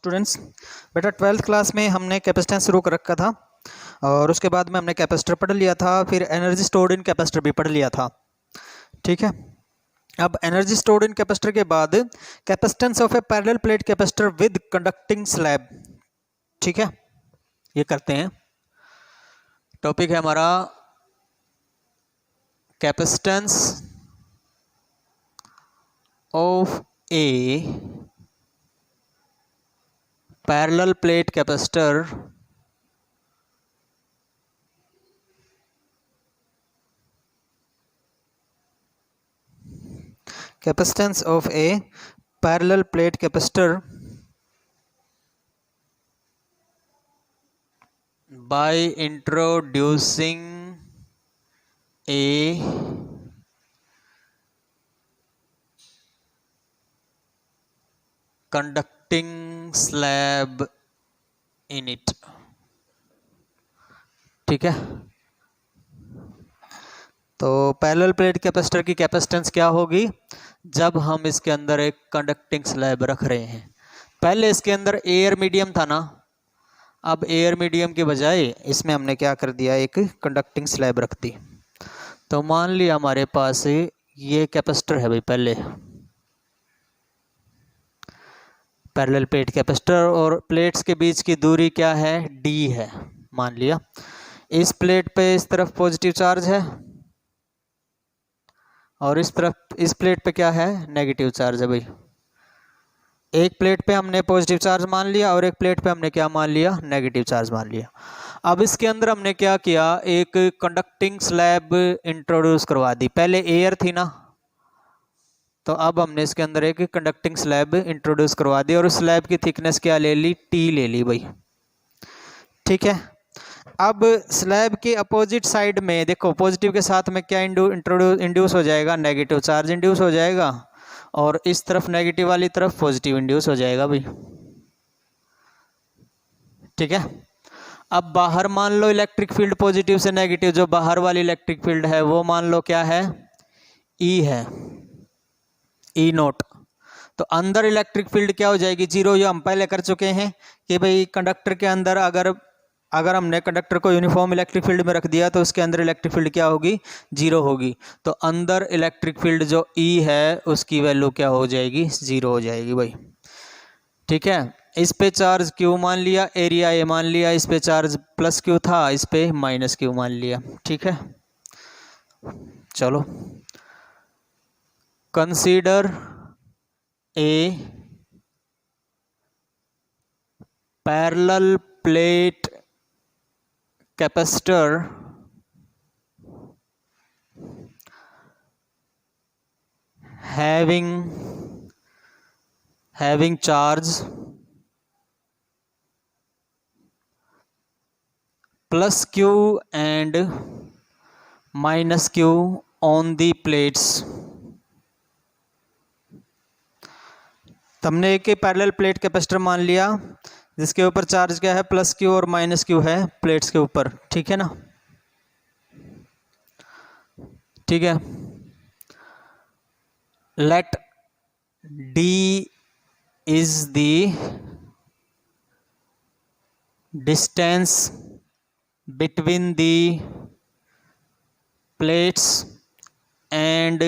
Students, बेटा 12th class में हमने कैपेसिटेंस शुरू कर रखा था और उसके बाद में हमने कैपेसिटर पढ़ लिया था, फिर एनर्जी स्टोर्ड इन कैपेसिटर भी पढ़ लिया था। ठीक है, अब एनर्जी स्टोर्ड इन कैपेसिटर के बाद capacitance of a parallel plate capacitor with conducting slab. ठीक है, ये करते हैं। टॉपिक है हमारा capacitance of a parallel plate capacitor capacitance of a parallel plate capacitor by introducing a conducting slab in it। ठीक है, तो पैरेलल प्लेट कैपेसिटर की कैपेसिटेंस क्या होगी जब हम इसके अंदर एक कंडक्टिंग स्लैब रख रहे हैं। पहले इसके अंदर एयर मीडियम था ना, अब एयर मीडियम के बजाय इसमें हमने क्या कर दिया, एक कंडक्टिंग स्लैब रख दी। तो मान लिया हमारे पास ये कैपेसिटर है भाई, पहले पैरेलल प्लेट कैपेसिटर और प्लेट्स के बीच की दूरी क्या है, डी है। मान लिया इस प्लेट पे इस तरफ पॉजिटिव चार्ज है और इस तरफ इस प्लेट पे क्या है, नेगेटिव चार्ज है भाई। एक प्लेट पे हमने पॉजिटिव चार्ज मान लिया और एक प्लेट पे हमने क्या मान लिया, नेगेटिव चार्ज मान लिया। अब इसके अंदर हमने क्या किया, एक कंडक्टिंग स्लैब इंट्रोड्यूस करवा दी। पहले एयर थी ना, तो अब हमने इसके अंदर एक कंडक्टिंग स्लैब इंट्रोड्यूस करवा दी और उस स्लैब की थिकनेस क्या ले ली, टी ले ली भाई। ठीक है, अब स्लैब के अपोजिट साइड में देखो, पॉजिटिव के साथ में क्या इंड्यूस हो जाएगा, नेगेटिव चार्ज इंड्यूस हो जाएगा और इस तरफ नेगेटिव वाली तरफ पॉजिटिव इंड्यूस हो जाएगा भाई। ठीक है, अब बाहर मान लो इलेक्ट्रिक फील्ड पॉजिटिव से नेगेटिव, जो बाहर वाली इलेक्ट्रिक फील्ड है वो मान लो क्या है, ई है, ई नोट। तो अंदर इलेक्ट्रिक फील्ड क्या हो जाएगी, जीरो। ये हम पहले कर चुके हैं कि भाई कंडक्टर के अंदर अगर हमने कंडक्टर को यूनिफॉर्म इलेक्ट्रिक फील्ड में रख दिया तो उसके अंदर इलेक्ट्रिक फील्ड क्या होगी, जीरो होगी। तो अंदर इलेक्ट्रिक फील्ड जो ई है उसकी वैल्यू क्या हो जाएगी, जीरो हो जाएगी भाई। ठीक है, इस पे चार्ज क्यू मान लिया, एरिया ए मान लिया, इस पे चार्ज प्लस क्यू था, इस पे माइनस क्यू मान लिया। ठीक है, चलो consider a parallel plate capacitor having charge plus q and minus q on the plates। हमने एक पैरेलल प्लेट कैपेसिटर मान लिया जिसके ऊपर चार्ज क्या है, प्लस क्यू और माइनस क्यू है प्लेट्स के ऊपर। ठीक है ना, ठीक है। Let d is the distance between the plates and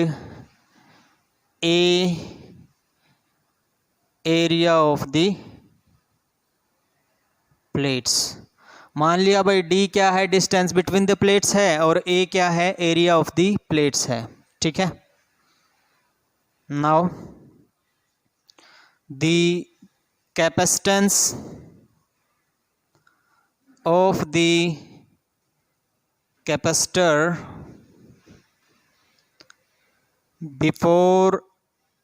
A area of the plates. मान लिया भाई डी क्या है, डिस्टेंस बिटवीन द प्लेट्स है और ए क्या है, एरिया ऑफ द प्लेट्स है। ठीक है, now the capacitance of the capacitor before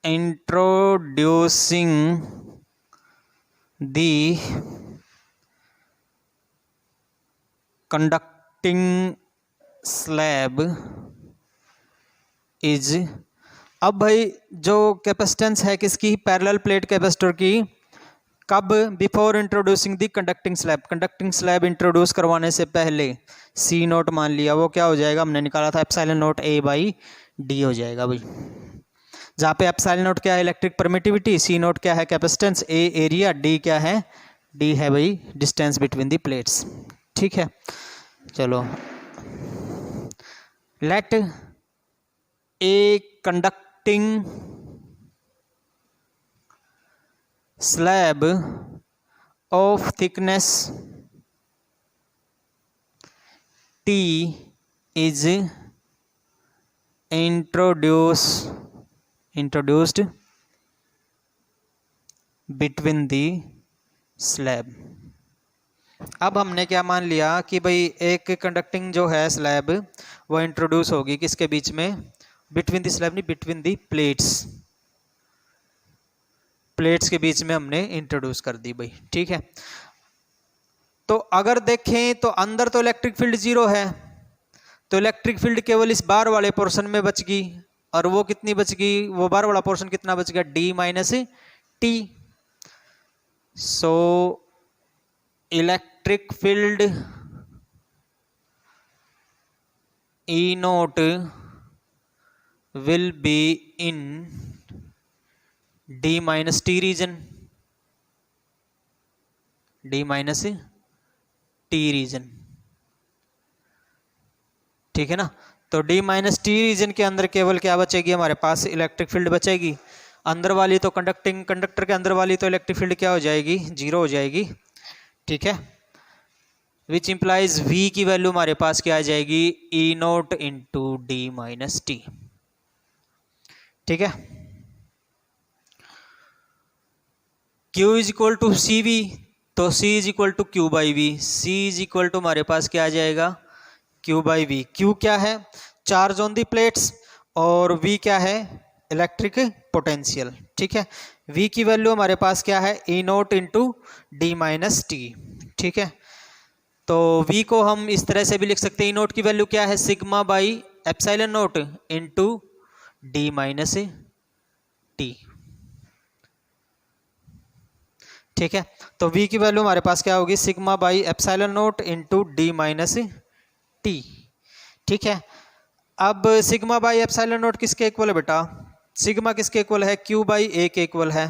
introducing the conducting slab is. अब भाई जो कैपेसिटेंस है किसकी, पैरेलल प्लेट कैपेसिटर की, कब, before introducing the conducting slab. Conducting slab introduce करवाने से पहले सी नोट मान लिया, वो क्या हो जाएगा, हमने निकाला था epsilon naught A by D हो जाएगा भाई। जहाँ पे एप्सिलॉन नॉट क्या है इलेक्ट्रिक परमिटिविटी, सी नॉट क्या है कैपेसिटेंस, ए एरिया, डी क्या है, डी है भाई डिस्टेंस बिटवीन द प्लेट्स। ठीक है, चलो let a conducting slab of thickness T is introduced between the slab। अब हमने क्या मान लिया कि भाई एक कंडक्टिंग जो है स्लैब वो इंट्रोड्यूस होगी किसके बीच में, बिटवीन द स्लैब नहीं, बिटवीन द प्लेट्स, प्लेट्स के बीच में हमने इंट्रोड्यूस कर दी भाई। ठीक है, तो अगर देखें तो अंदर तो इलेक्ट्रिक फील्ड जीरो है, तो इलेक्ट्रिक फील्ड केवल इस बार वाले पोर्शन में बच गई, और वो कितनी बच गई, वो बार वाला पोर्शन कितना बच गया, d minus t. So electric field E naught will be in d minus t region, d minus t region. ठीक है ना, तो डी माइनस टी रीजन के अंदर केवल क्या बचेगी हमारे पास, इलेक्ट्रिक फील्ड बचेगी। अंदर वाली तो कंडक्टर के अंदर वाली तो इलेक्ट्रिक फील्ड क्या हो जाएगी, जीरो हो जाएगी। ठीक है, विच इंप्लाइज वी की वैल्यू हमारे पास क्या आ जाएगी, E naught into d minus t. ठीक है, Q is equal to C V, तो C is equal to Q by V, C is equal to हमारे पास क्या आ जाएगा, Q बाई वी। Q क्या है, चार्ज ऑन दी प्लेट्स, और V क्या है, इलेक्ट्रिक पोटेंशियल। ठीक है, V की वैल्यू हमारे पास क्या है, E naught into d minus t. ठीक है, तो V को हम इस तरह से भी लिख सकते हैं, ई नोट की वैल्यू क्या है, sigma by epsilon note into d minus t. ठीक है, तो V की वैल्यू हमारे पास क्या होगी, sigma by epsilon note into d minus t. ठीक है, अब सिग्मा बाई एप्सिलॉन नोट किसके इक्वल है बेटा, सिग्मा किसके इक्वल है, Q बाई ए के इक्वल है।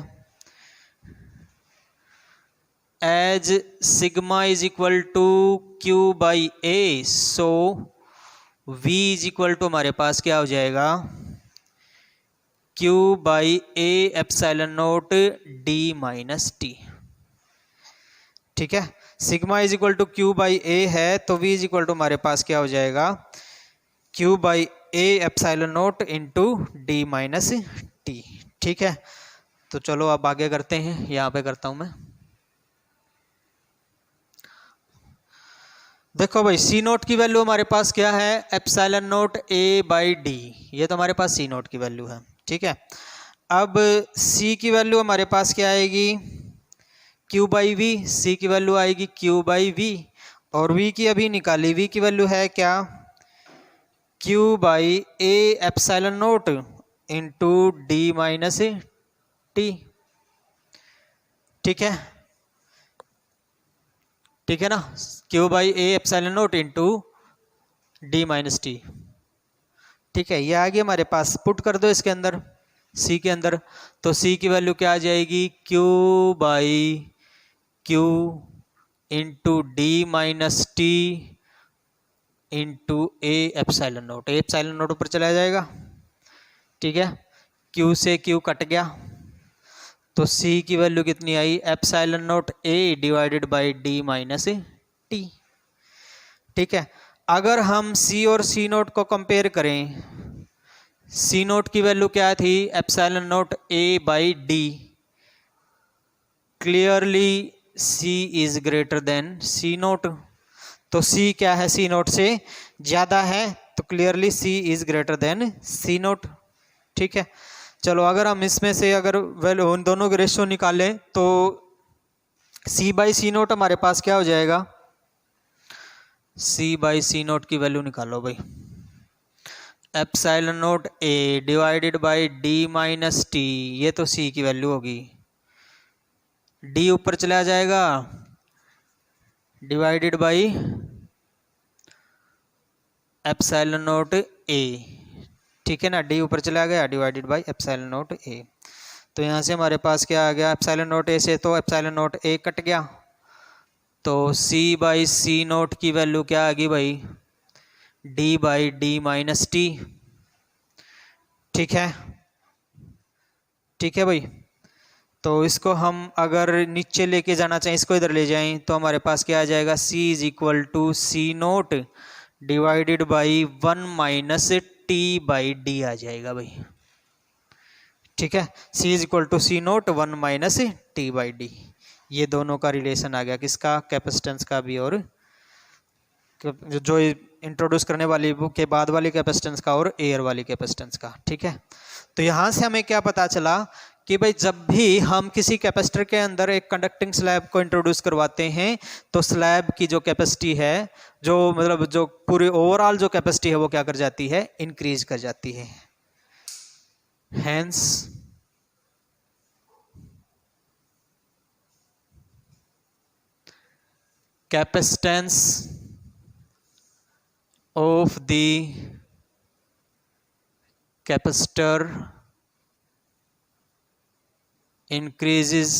As sigma is equal to Q by A, so V is equal to हमारे पास क्या हो जाएगा, Q by A epsilon naught d minus t. ठीक है, sigma is equal to Q by A है, तो V इज इक्वल टू हमारे पास क्या हो जाएगा, Q by A epsilon note into d minus t. ठीक है, तो चलो अब आगे करते हैं, यहाँ पे करता हूँ मैं। देखो भाई सी नोट की वैल्यू हमारे पास क्या है, epsilon naught A by d, ये तो हमारे पास सी नोट की वैल्यू है। ठीक है, अब C की वैल्यू हमारे पास क्या आएगी, Q बाई वी, C की वैल्यू आएगी Q बाई वी, और V की अभी निकाली, V की वैल्यू है क्या, Q by A epsilon note into d minus t. ठीक है, ठीक है ना, Q by A epsilon note into d minus t. ठीक है, ये आ गया हमारे पास, पुट कर दो इसके अंदर, C के अंदर, तो C की वैल्यू क्या आ जाएगी, Q by Q into d minus t into A epsilon naught, A epsilon note ऊपर चला जाएगा। ठीक है, Q से Q कट गया, तो C की वैल्यू कितनी आई, epsilon naught A divided by d minus t. ठीक है, अगर हम C और C नोट को कंपेयर करें, C नोट की वैल्यू क्या थी, epsilon naught A by d, clearly C is greater than C naught, तो C क्या है, C नोट से ज़्यादा है, तो clearly C is greater than C note. ठीक है, चलो अगर हम इसमें से अगर वैल्यू उन दोनों के रेशियो निकालें, तो C बाई C नोट हमारे पास क्या हो जाएगा, C बाई C नोट की वैल्यू निकालो भाई, epsilon naught A divided by d minus T, ये तो C की वैल्यू होगी, D ऊपर चला जाएगा divided by epsilon naught A। ठीक है ना, डी ऊपर चला गया divided by epsilon not a. तो यहाँ से हमारे पास क्या आ गया, एप्सिलॉन नॉट ए से तो एप्सिलॉन नॉट ए कट गया, तो सी बाई सी नॉट की वैल्यू क्या आ गई भाई, D by d minus t. ठीक है, ठीक है भाई। तो इसको हम अगर नीचे लेके जाना चाहें, इसको इधर ले जाएं, तो हमारे पास क्या आ जाएगा, c is equal to C naught divided by 1 minus t by d आ जाएगा भाई। ठीक है, c is equal to C naught 1 minus t by d. ये दोनों का रिलेशन आ गया, किसका, कैपेसिटेंस का भी और जो इंट्रोड्यूस करने वाली के बाद वाली कैपेसिटेंस का और एयर वाली कैपेसिटेंस का। ठीक है, तो यहां से हमें क्या पता चला कि भाई जब भी हम किसी कैपेसिटर के अंदर एक कंडक्टिंग स्लैब को इंट्रोड्यूस करवाते हैं तो स्लैब की जो कैपेसिटी है, जो मतलब जो पूरी ओवरऑल जो कैपेसिटी है वो क्या कर जाती है, इंक्रीज कर जाती है। Hence capacitance of the capacitor increases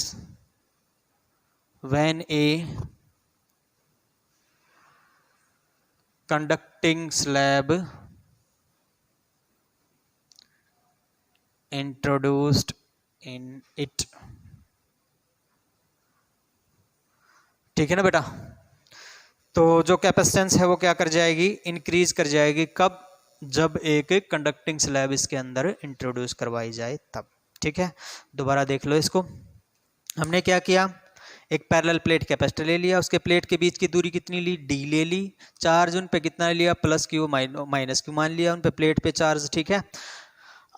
when a conducting slab introduced in it। ठीक है ना बेटा, तो जो कैपेसिटेंस है वो क्या कर जाएगी, इंक्रीज कर जाएगी। कब, जब एक कंडक्टिंग स्लैब इसके अंदर इंट्रोड्यूस करवाई जाए तब। ठीक है, दोबारा देख लो इसको। हमने क्या किया, एक पैरेलल प्लेट कैपेसिटर ले लिया, उसके प्लेट के बीच की दूरी कितनी ली, डी ले ली, चार्ज उन पे कितना लिया, प्लस क्यू माइनस क्यू मान लिया उन पे, प्लेट पे चार्ज। ठीक है,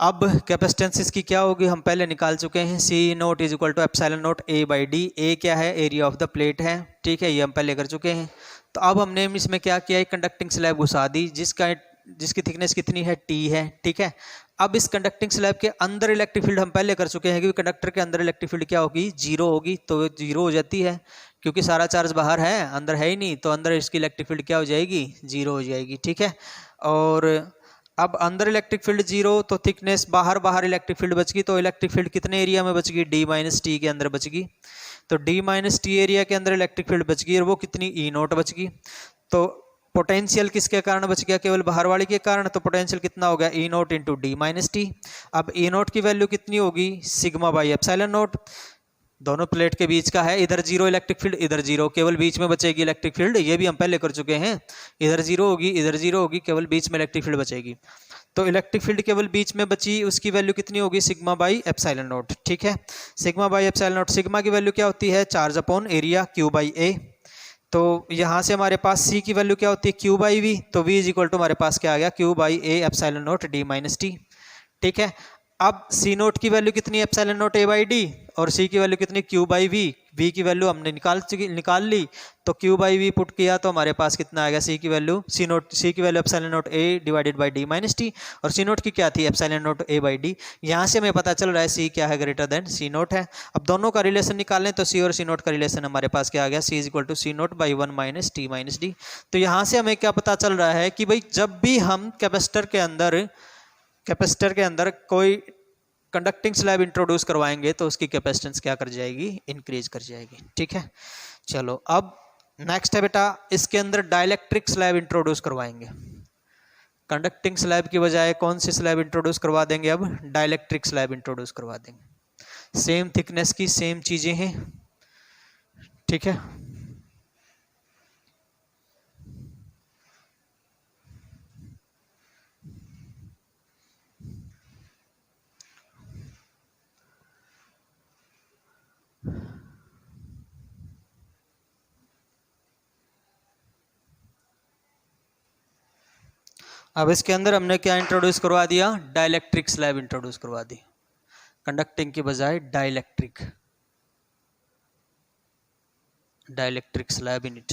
अब कैपेसिटेंस इसकी क्या होगी, हम पहले निकाल चुके हैं, C naught is equal to epsilon naught A by d. A क्या है, एरिया ऑफ द प्लेट है। ठीक है, ये हम पहले कर चुके हैं। तो अब हमने इसमें क्या किया, एक कंडक्टिंग स्लैब घुसा दी जिसकी थिकनेस कितनी है, टी है। ठीक है, अब इस कंडक्टिंग स्लैब के अंदर इलेक्ट्रिक फील्ड हम पहले कर चुके हैं कि कंडक्टर के अंदर इलेक्ट्रिक फील्ड क्या होगी, जीरो होगी। तो जीरो हो जाती है क्योंकि सारा चार्ज बाहर है, अंदर है ही नहीं, तो अंदर इसकी इलेक्ट्रिक फील्ड क्या हो जाएगी, जीरो हो जाएगी। ठीक है, और अब अंदर इलेक्ट्रिक फील्ड जीरो, तो थिकनेस बाहर इलेक्ट्रिक फील्ड बच गई, तो इलेक्ट्रिक फील्ड कितने एरिया में बच गई, डी माइनस टी के अंदर बच गई। तो डी माइनस टी एरिया के अंदर इलेक्ट्रिक फील्ड बच गई और वो कितनी, ई नोट बच गई। तो पोटेंशियल किसके कारण बच गया, केवल बाहर वाली के कारण, तो पोटेंशियल कितना हो गया, E naught into d minus t. अब ई नोट की वैल्यू कितनी होगी, सिग्मा बाई एप्सिलॉन नोट, दोनों प्लेट के बीच का है, इधर जीरो इलेक्ट्रिक फील्ड, इधर जीरो, केवल बीच में बचेगी इलेक्ट्रिक फील्ड, ये भी हम पहले कर चुके हैं। इधर जीरो होगी, इधर जीरो होगी, केवल बीच में इलेक्ट्रिक फील्ड बचेगी। तो इलेक्ट्रिक फील्ड केवल बीच में बची, उसकी वैल्यू कितनी होगी, सिग्मा बाई एप्सिलॉन नोट। ठीक है, sigma by epsilon naught, sigma की वैल्यू क्या होती है, charge upon area, Q by A. तो यहाँ से हमारे पास सी की वैल्यू क्या होती है, क्यू बाई वी। तो वी इज इक्वल टू हमारे पास क्या आ गया, Q by A epsilon naught d minus t. ठीक है, अब सी नोट की वैल्यू कितनी है, epsilon naught A by D, और सी की वैल्यू कितनी, क्यू बाई वी। वी की वैल्यू हमने निकाल ली, तो क्यू बाई वी पुट किया तो हमारे पास कितना आ गया, सी की वैल्यू, सी की value epsilon naught A divided by d minus T, और सी नोट की क्या थी, epsilon naught A by D. यहाँ से हमें पता चल रहा है सी क्या है, ग्रेटर देन सी नोट है। अब दोनों का रिलेशन निकाल लें, तो सी और सी नोट का रिलेशन हमारे पास क्या आ गया, C is equal to C naught by 1 minus t minus d. तो यहाँ से हमें क्या पता चल रहा है कि भाई जब भी हम कैपेसिटर के अंदर कोई कंडक्टिंग स्लैब इंट्रोड्यूस करवाएंगे तो उसकी कैपेसिटेंस क्या कर जाएगी, इंक्रीज कर जाएगी। ठीक है, चलो अब नेक्स्ट है बेटा, इसके अंदर डाइलेक्ट्रिक स्लैब इंट्रोड्यूस करवाएंगे। कंडक्टिंग स्लैब की बजाय कौन सी स्लैब इंट्रोड्यूस करवा देंगे, अब डाइलेक्ट्रिक स्लैब इंट्रोड्यूस करवा देंगे। सेम थिकनेस की सेम चीजें हैं। ठीक है, अब इसके अंदर हमने क्या इंट्रोड्यूस करवा दिया, डाइलेक्ट्रिक स्लैब इंट्रोड्यूस करवा दी, कंडक्टिंग की बजाय dielectric slab in it.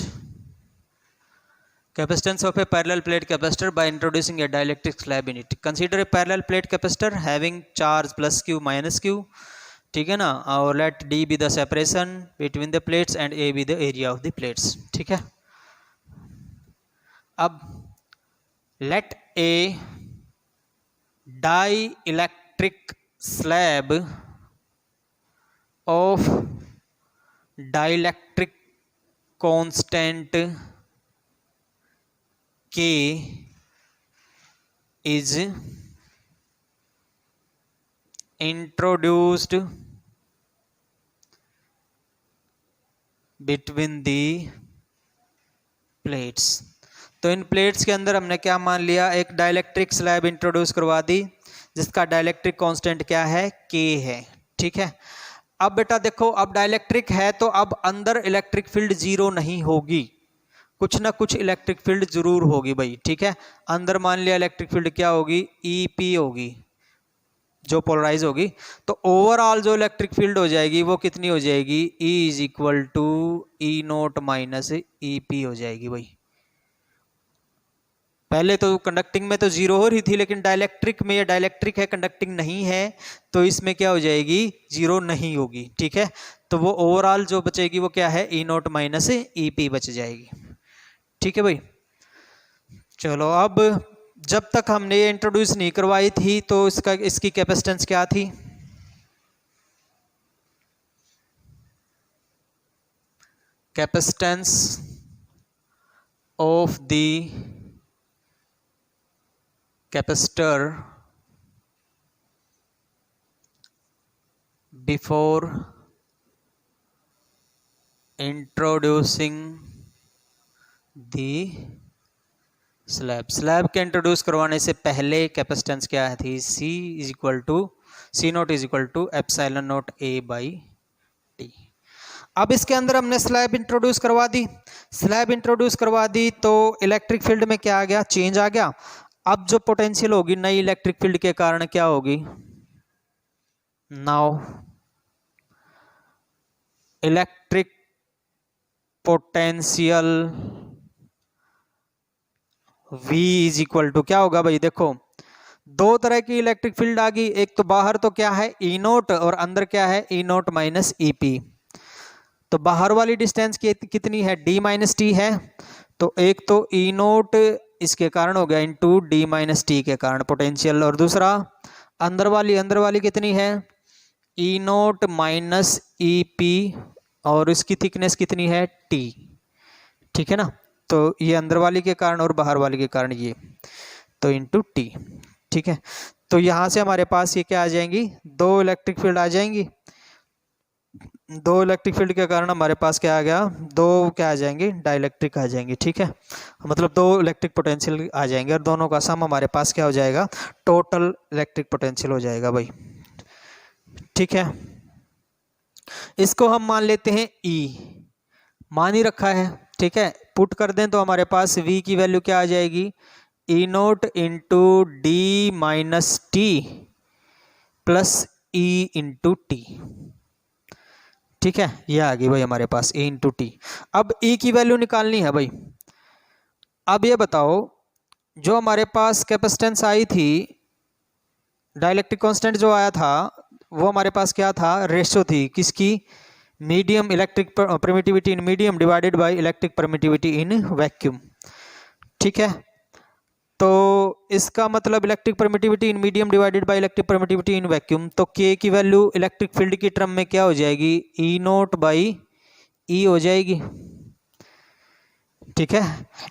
Capacitance of a parallel plate capacitor by introducing a dielectric slab in it. Consider a parallel plate capacitor having charge plus Q minus Q. ठीक है ना, और let D be the separation between the plates and A be the area of the plates. ठीक है, अब let A dielectric slab of dielectric constant K is introduced between the plates. तो इन plates के अंदर हमने क्या मान लिया, एक डाइलेक्ट्रिक स्लैब इंट्रोड्यूस करवा दी जिसका डाइलेक्ट्रिक कांस्टेंट क्या है, K है। ठीक है, अब बेटा देखो, अब डाइलेक्ट्रिक है तो अब अंदर इलेक्ट्रिक फील्ड जीरो नहीं होगी, कुछ ना कुछ इलेक्ट्रिक फील्ड जरूर होगी भाई। ठीक है, अंदर मान लिया इलेक्ट्रिक फील्ड क्या होगी, EP होगी जो पोलराइज होगी। तो ओवरऑल जो इलेक्ट्रिक फील्ड हो जाएगी वो कितनी हो जाएगी, E is equal to E0 minus EP हो जाएगी भाई। पहले तो कंडक्टिंग में तो जीरो हो रही थी, लेकिन डाइलेक्ट्रिक में, ये डाइलेक्ट्रिक है कंडक्टिंग नहीं है, तो इसमें क्या हो जाएगी, जीरो नहीं होगी। ठीक है, तो वो ओवरऑल जो बचेगी वो क्या है, E0 माइनस EP बच जाएगी। ठीक है भाई, चलो अब जब तक हमने ये इंट्रोड्यूस नहीं करवाई थी तो इसकी कैपेसिटेंस क्या थी, capacitance of the capacitor before introducing the slab के इंट्रोड्यूस करवाने से पहले कैपेसिटेंस क्या थी, C0 is equal to epsilon naught A by T। अब इसके अंदर हमने स्लैब इंट्रोड्यूस करवा दी, स्लैब इंट्रोड्यूस करवा दी तो इलेक्ट्रिक फील्ड में क्या आ गया, चेंज आ गया। अब जो पोटेंशियल होगी नई इलेक्ट्रिक फील्ड के कारण क्या होगी, now electric potential V is equal to क्या होगा भाई, देखो दो तरह की इलेक्ट्रिक फील्ड आ गई, एक तो बाहर तो क्या है E0 और अंदर क्या है E0 माइनस EP। तो बाहर वाली डिस्टेंस कितनी है, D माइनस T है, तो एक तो E0 इसके कारण हो गया इंटू D माइनस T के कारण पोटेंशियल, और दूसरा अंदर वाली कितनी है E0 माइनस EP और इसकी थिकनेस कितनी है T। ठीक है ना, तो ये अंदर वाली के कारण और बाहर वाली के कारण ये, तो इंटू T। ठीक है, तो यहाँ से हमारे पास ये क्या आ जाएंगी, दो इलेक्ट्रिक फील्ड आ जाएंगी, दो इलेक्ट्रिक फील्ड के कारण हमारे पास क्या आ गया, दो क्या आ जाएंगे, डाइलेक्ट्रिक आ जाएंगे। ठीक है, मतलब दो इलेक्ट्रिक पोटेंशियल आ जाएंगे और दोनों का सम हमारे पास क्या हो जाएगा, टोटल इलेक्ट्रिक पोटेंशियल हो जाएगा भाई। ठीक है, इसको हम मान लेते हैं E, मान ही रखा है। ठीक है, पुट कर दें तो हमारे पास V की वैल्यू क्या आ जाएगी, E0 into D minus T plus E into T। ठीक है, ये आ गई भाई हमारे पास E इंटू T। अब E की वैल्यू निकालनी है भाई। अब ये बताओ, जो हमारे पास कैपेसिटेंस आई थी, डाइलेक्ट्रिक कांस्टेंट जो आया था वो हमारे पास क्या था, रेशो थी किसकी, medium electric permittivity in medium divided by electric permittivity in vacuum. ठीक है, तो इसका मतलब electric permittivity in medium divided by electric permittivity in vacuum, तो K की वैल्यू इलेक्ट्रिक फील्ड की टर्म में क्या हो जाएगी, E0 बाई E हो जाएगी। ठीक है,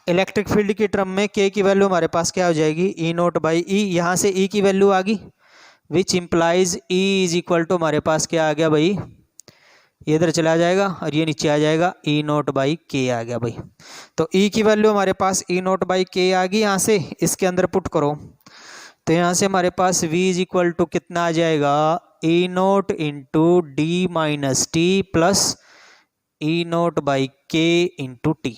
इलेक्ट्रिक फील्ड की टर्म में K की वैल्यू हमारे पास क्या हो जाएगी, E0 बाई E। यहाँ से E की वैल्यू आ गई, which implies E is equal to हमारे पास क्या आ गया भाई, ये इधर चला जाएगा और ये नीचे आ जाएगा, E0 बाई K आ गया भाई। तो E की वैल्यू हमारे पास E0 बाई K आ गई, यहाँ से इसके अंदर पुट करो तो यहाँ से हमारे पास V इज इक्वल टू कितना आ जाएगा, E0 into D minus T plus E0 by K into T।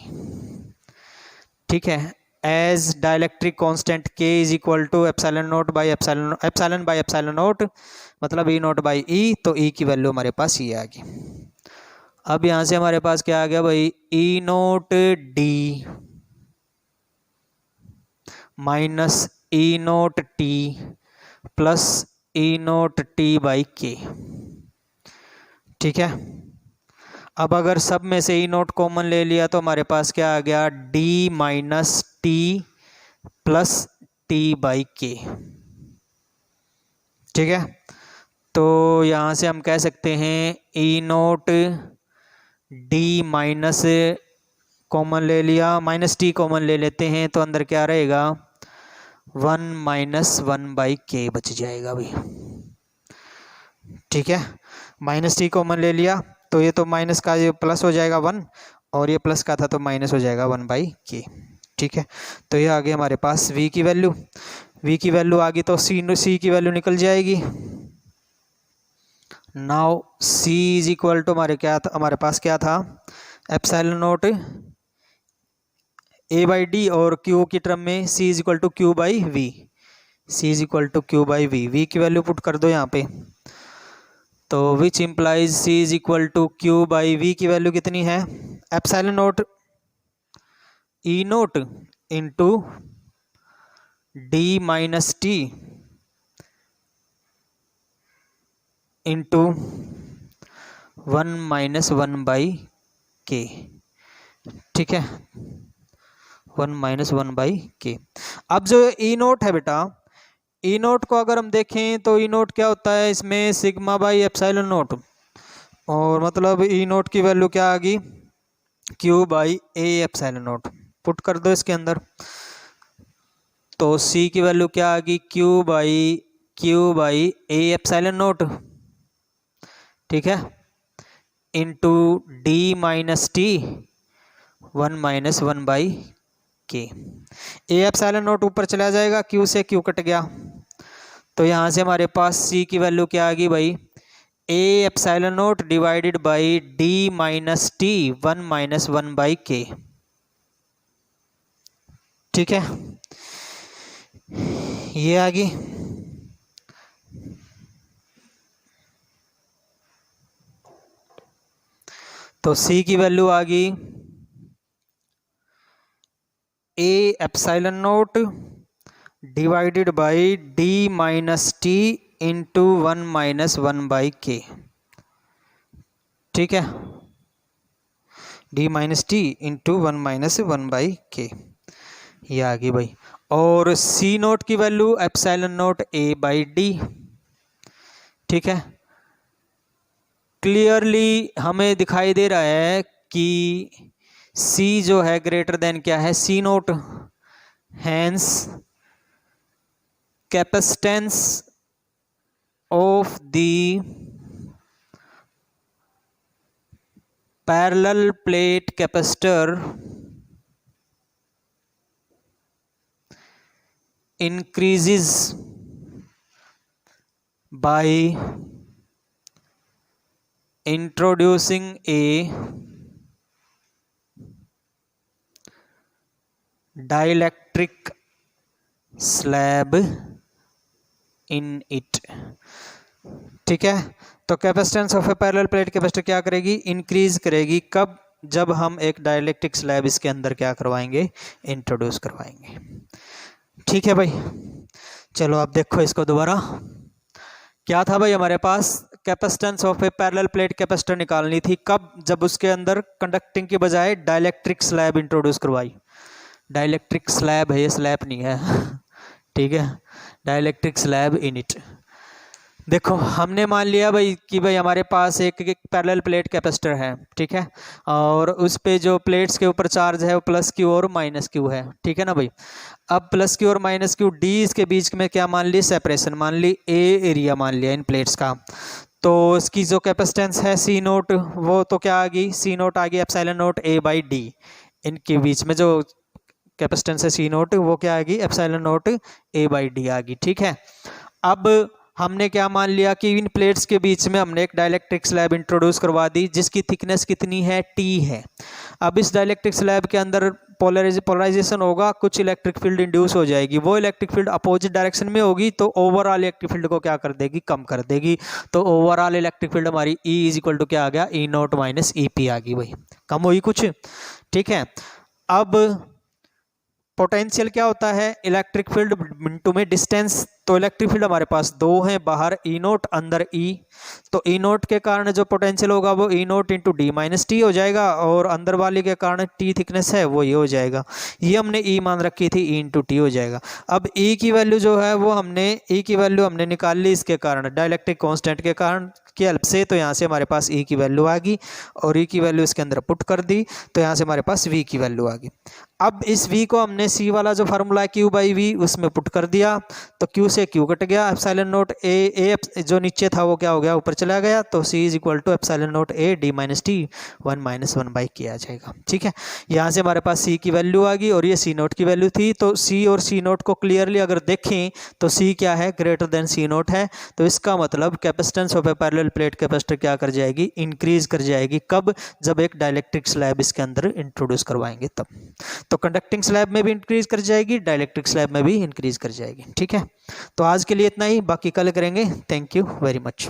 ठीक है, as dielectric constant K is equal to epsilon by epsilon naught, मतलब E0 बाई E, तो E की वैल्यू हमारे पास ये आ गई। अब यहाँ से हमारे पास क्या आ गया भाई, E0 D minus E0 T plus E0 T by K। ठीक है, अब अगर सब में से E0 कॉमन ले लिया तो हमारे पास क्या आ गया, D minus T plus T by K। ठीक है, तो यहाँ से हम कह सकते हैं ई नोट डी माइनस कॉमन ले लिया, माइनस टी कॉमन ले लेते हैं, तो अंदर क्या रहेगा 1 माइनस 1/k बच जाएगा भाई। ठीक है, माइनस टी कॉमन ले लिया तो ये तो माइनस का ये प्लस हो जाएगा 1, और ये प्लस का था तो माइनस हो जाएगा 1/k। ठीक है, तो ये आ गई हमारे पास v की वैल्यू। v की वैल्यू आ गई तो c की वैल्यू निकल जाएगी। Now c is equal to हमारे पास क्या था एप्सिलॉन नोट a/d, और q की टर्म में c is equal to q/v। c is equal to q/v। v की वैल्यू पुट कर दो यहाँ पे, तो which implies c is equal to q/v की वैल्यू कितनी है epsilon naught E naught into d minus t into 1 minus 1/k। ठीक है, 1 माइनस 1/k। अब जो ई नोट है बेटा, ई नोट को अगर हम देखें तो ई नोट क्या होता है, इसमें सिग्मा बाई एप्सिलॉन नोट, और मतलब ई नोट की वैल्यू क्या आ गई q/a एप्सिलॉन नोट। पुट कर दो इसके अंदर, तो c की वैल्यू क्या आ गई q/a एप्सिलॉन नोट। ठीक है, into d minus t 1 minus 1/k। a epsilon note ऊपर चला जाएगा, q से q कट गया, तो यहाँ से हमारे पास c की वैल्यू क्या आ गई भाई a epsilon note divided by d minus t 1 minus 1/k। ठीक है, ये आ गई। तो c की वैल्यू आ गई a epsilon note divided by d minus t into 1 minus 1/k। ठीक है, d minus t into 1 minus 1/k, ये आ गई भाई। और c नोट की वैल्यू एप्सिलॉन नोट a/d। ठीक है, क्लियरली हमें दिखाई दे रहा है कि c जो है ग्रेटर देन क्या है c naught, hence capacitance of the parallel plate capacitor increases by introducing a dielectric slab in it। ठीक है, तो capacitance of a parallel plate capacitor क्या करेगी इंक्रीज करेगी, कब, जब हम एक डाइलेक्ट्रिक स्लैब इसके अंदर क्या करवाएंगे इंट्रोड्यूस करवाएंगे। ठीक है भाई, चलो आप देखो इसको दोबारा। क्या था भाई हमारे पास capacitance of a parallel plate capacitor निकालनी थी, कब, जब उसके अंदर कंडक्टिंग के बजाय डाइलेक्ट्रिक स्लैब इंट्रोड्यूस करवाई। डाइलेक्ट्रिक स्लैब है, ये स्लैब नहीं है। ठीक है, डाइलेक्ट्रिक स्लैब इन इट। देखो हमने मान लिया भाई कि भाई हमारे पास एक पैरेलल प्लेट कैपेसिटर है। ठीक है, और उस पे जो प्लेट्स के ऊपर चार्ज है वो प्लस क्यू और माइनस क्यू है। ठीक है ना भाई, अब प्लस क्यू और माइनस क्यू डी इसके बीच में क्या मान ली सेपरेशन मान ली, ए एरिया मान लिया इन प्लेट्स का। तो इसकी जो कैपेसिटेंस है सी नोट, वो तो क्या आ गई सी नोट आ गई एप्सिलॉन नोट a/d। इनके बीच में जो कैपेसिटेंस है सी नोट वो क्या आ गई एप्सिलॉन नोट a/d आ गई। ठीक है, अब हमने क्या मान लिया कि इन प्लेट्स के बीच में हमने एक डाइलेक्ट्रिक स्लैब इंट्रोड्यूस करवा दी जिसकी थिकनेस कितनी है t है। अब इस डाइलेक्ट्रिक स्लैब के अंदर पोलराइजेशन होगा, कुछ इलेक्ट्रिक फील्ड इंड्यूस हो जाएगी, वो इलेक्ट्रिक फील्ड अपोजिट डायरेक्शन में होगी, तो ओवरऑल इलेक्ट्रिक फील्ड को क्या कर देगी कम कर देगी। तो ओवरऑल इलेक्ट्रिक फील्ड हमारी E इज इक्वल टू क्या आ गया E नोट माइनस EP आ गई भाई, कम हुई कुछ। ठीक है, अब पोटेंशियल क्या होता है इलेक्ट्रिक फील्ड इनटू में डिस्टेंस, तो इलेक्ट्रिक फील्ड हमारे पास दो हैं, बाहर ई नोट अंदर ई, तो ई नोट के कारण जो पोटेंशियल होगा वो E naught into d minus t हो जाएगा, और अंदर वाली के कारण टी थिकनेस है वो ये हो जाएगा, ये हमने ई मान रखी थी, ई इंटू टी हो जाएगा। अब ई की वैल्यू जो है वो हमने ई की वैल्यू हमने निकाल ली इसके कारण, डाइलेक्ट्रिक कांस्टेंट के कारण की हेल्प से, तो यहाँ से हमारे पास ई की वैल्यू आ गई और ई की वैल्यू इसके अंदर पुट कर दी, तो यहाँ से हमारे पास वी की वैल्यू आ गई। अब इस v को हमने c वाला जो फार्मूला है q बाई वी उसमें पुट कर दिया, तो q से q कट गया, एप्सिलॉन नोट a जो नीचे था वो क्या हो गया, ऊपर चला गया, तो c is equal to epsilon naught a d minus t 1 minus 1 by k आ जाएगा। ठीक है, यहाँ से हमारे पास c की वैल्यू आ गई और ये c नोट की वैल्यू थी, तो c और c नोट को क्लियरली अगर देखें तो c क्या है, ग्रेटर देन c नोट है, तो इसका मतलब capacitance of a parallel plate capacitor क्या कर जाएगी, इंक्रीज कर जाएगी। कब, जब एक डाइलेक्ट्रिक स्लैब इसके अंदर इंट्रोड्यूस करवाएंगे तब। तो कंडक्टिंग स्लैब में भी इंक्रीज कर जाएगी, डाइलेक्ट्रिक स्लैब में भी इंक्रीज कर जाएगी। ठीक है, तो आज के लिए इतना ही, बाकी कल करेंगे। Thank you very much.